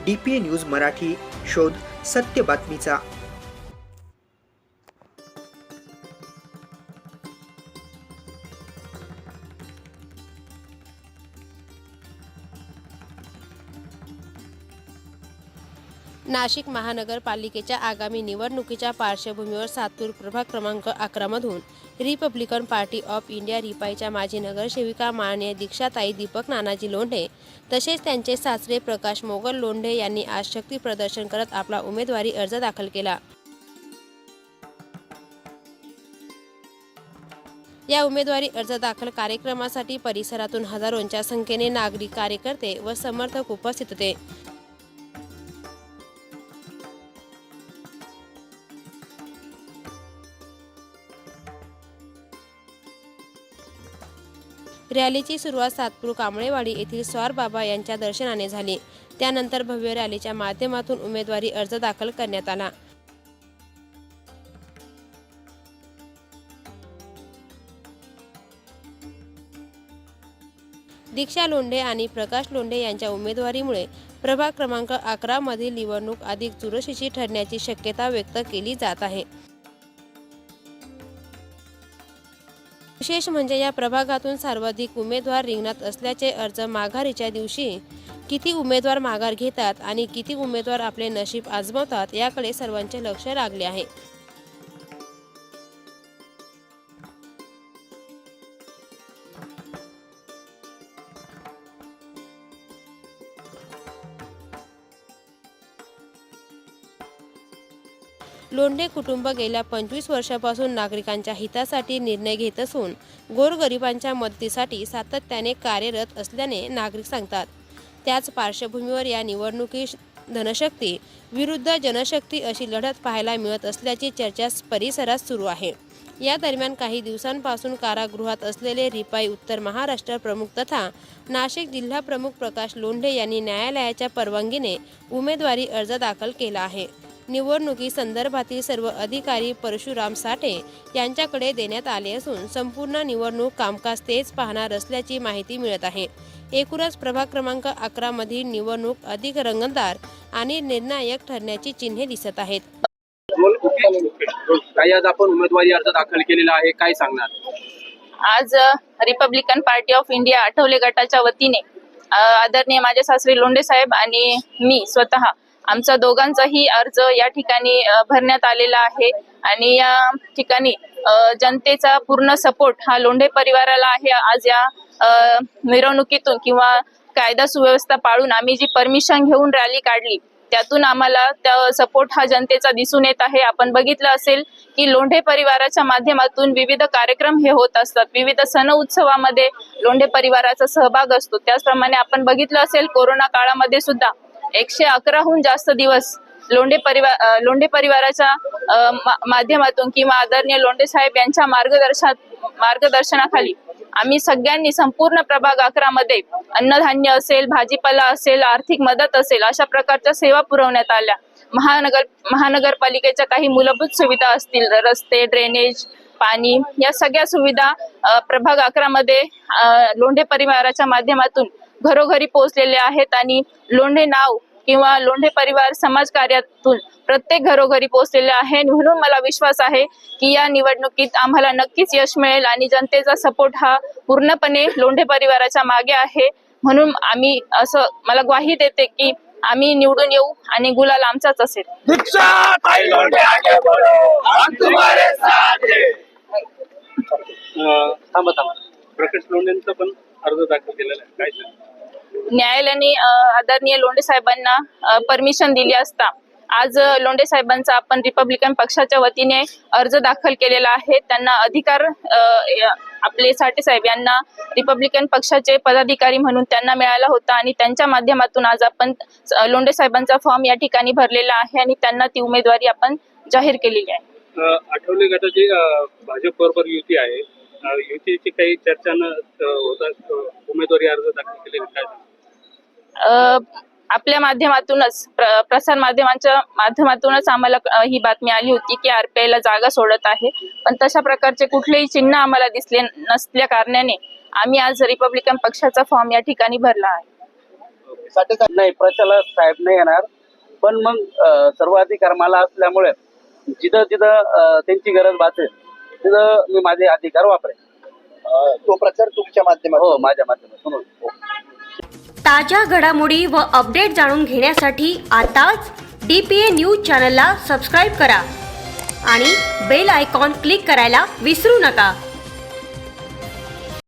DPA news Marathi, शोध सत्य बातमीचा। नाशिक महानगरपालिकेच्या आगामी निवडणुकीच्या पार्श्वभूमीवर सातपूर प्रभाग क्रमांक 11 मधून रिपब्लिकन पार्टी ऑफ इंडिया रिपाईच्या माजी नगरसेविका माननीय दीक्षाताई दीपक नानाजी लोंढे तसेच त्यांचे सासरे प्रकाश मोगल लोंढे यांनी आज शक्ती प्रदर्शन करत आपला उमेदवारी अर्ज दाखल केला। या उमेदवारी अर्ज दाखल कार्यक्रमासाठी परिसरातून हजारोंच्या संख्येने नागरिक, कार्यकर्ते व समर्थक उपस्थित होते। रॅलीची सुरुवात सातपूर कांबळेवाडी येथील स्वार बाबा यांच्या दर्शनाने झाली। त्यानंतर भव्य रॅलीच्या माध्यमातून उमेदवारी अर्ज दाखल करण्यात आला। दीक्षा लोंढे आणि प्रकाश लोंढे यांच्या उमेदवारीमुळे प्रभाग क्रमांक 11 मधील निवडणूक अधिक चुरशीची ठरण्याची शक्यता व्यक्त केली जात आहे। विशेष म्हणजे या प्रभागातून सर्वाधिक उमेदवार रिंगणात असल्याचे अर्ज माघारीच्या दिवशी किती उमेदवार माघार घेतात आणि किती उमेदवार आपले नशीब आजमावतात याकडे सर्वांचे लक्ष लागले आहे। लोंढे कुटुंब गेल्या 25 वर्षापासून नागरिकांच्या हितासाठी निर्णय घेत असून गोरगरिबांच्या मदतीसाठी सातत्याने कार्यरत असल्याने नागरिक सांगतात। त्याच पार्श्वभूमीवर या निवडणुकीत धनशक्ती विरुद्ध जनशक्ती अशी लढत पाहायला मिळत असल्याची चर्चा परिसरात सुरू आहे। या दरम्यान काही दिवसांपासून कारागृहात असलेले रिपाई उत्तर महाराष्ट्र प्रमुख तथा नाशिक जिल्हा प्रमुख प्रकाश लोंढे यांनी न्यायालयाच्या परवानगीने उमेदवारी अर्ज दाखल केला आहे। निवडणुकी संदर्भातील सर्व अधिकारी परशुराम साठे यांच्याकडे देण्यात आले असून संपूर्ण निवडणूक कामकाज तेच पाहणार असल्याची माहिती मिळत आहे। एकूणच प्रभाग क्रमांक 11 मधील निवडणूक अधिक रंगतदार आणि निर्णायक ठरण्याची चिन्हे दिसत आहेत। आज आपण उमेदवारी अर्ज दाखल केलेला आहे, काय सांगणार? आज Republican party of India Athawale गटाच्या वतीने आदरणीय माझे सासरे लोंढे साहेब आणि मी स्वतः आमचा दोघांचाही अर्ज या ठिकाणी भरण्यात आलेला आहे आणि या ठिकाणी जनतेचा पूर्ण सपोर्ट हा लोंढे परिवाराला आहे। आज या मिरवणुकीतून किंवा कायदा सुव्यवस्था पाळून आम्ही जी परमिशन घेऊन रॅली काढली त्यातून आम्हाला त्या सपोर्ट हा जनतेचा दिसून येत आहे। आपण बघितलं असेल की लोंढे परिवाराच्या माध्यमातून विविध कार्यक्रम हे होत असतात, विविध सण उत्सवामध्ये लोंढे परिवाराचा सहभाग असतो। त्याचप्रमाणे आपण बघितलं असेल कोरोना काळामध्ये सुद्धा 111हून जास्त दिवस लोंढे परिवाराच्या माध्यमातून किंवा आदरणीय लोंढे साहेब यांच्या मार्गदर्शनाखाली आम्ही सगळ्यांनी संपूर्ण प्रभाग 11 मध्ये अन्नधान्य असेल, भाजीपाला असेल, आर्थिक मदत असेल अशा प्रकारच्या सेवा पुरवण्यात आल्या। महानगरपालिकेच्या काही मूलभूत सुविधा असतील, रस्ते, ड्रेनेज, पाणी या सगळ्या सुविधा प्रभाग 11 मध्ये लोंढे परिवाराच्या माध्यमातून घरोघरी पोहोचलेले आहेत आणि लोंढे नाव किंवा लोंढे परिवार समाज कार्यातून प्रत्येक घरोघरी पोहोचलेले आहे। म्हणून मला विश्वास आहे की या निवडणुकीत आम्हाला नक्कीच यश मिळेल आणि जनतेचा सपोर्ट हा पूर्णपणे लोंढे परिवाराच्या मागे आहे। म्हणून आम्ही असं मला ग्वाही देते की आम्ही निवडून येऊ आणि गुलाल आमचाच असेल। प्रकाश लोंढेंचा पण अर्ज दाखल केलेला आहे, काय सांगणार? न्यायालयाने आदरणीय लोंढे साहेबांना परमिशन दिली असता आज लोंढे साहेबांचा आपण रिपब्लिकन पक्षाच्या वतीने अर्ज दाखल केलेला आहे। त्यांना अधिकार आपले साठे साहेब यांना रिपब्लिकन पक्षाचे पदाधिकारी म्हणून त्यांना मिळाला होता आणि त्यांच्या माध्यमातून आज आपण लोंढे साहेबांचा फॉर्म या ठिकाणी भरलेला आहे आणि त्यांना ती उमेदवारी आपण जाहीर केलेली आहे। आठवले गटाची भाजप बरोबर युती आहे, युतीची काही चर्चा न होता उमेदवारी अर्ज दाखल केलेला काय? आपल्या माध्यमातूनच प्रसार माध्यमांच्या माध्यमातूनच आम्हाला ही बातमी आली होती की RPI ला जागा सोडत आहे, पण तशा प्रकारचे कुठलेही चिन्ह आम्हाला दिसले नसल्या कारणाने आम्ही आज रिपब्लिकन पक्षाचा फॉर्म या ठिकाणी भरला आहे। साठे साहेब नाही, प्रचारक साहेब नाही येणार, पण मग सर्व अधिकार मला असल्यामुळे जिथं जिथं त्यांची गरज भासेल तिथं मी माझे अधिकार वापरेन. तो प्रचार तुमच्या हो, माध्यमातून माझ्या माध्यमातून. ताज्या घडामोडी व अपडेट जाणून घेण्यासाठी आताच DPA न्यूज चॅनलला सबस्क्राईब करा आणि बेल आयकॉन क्लिक करायला विसरू नका.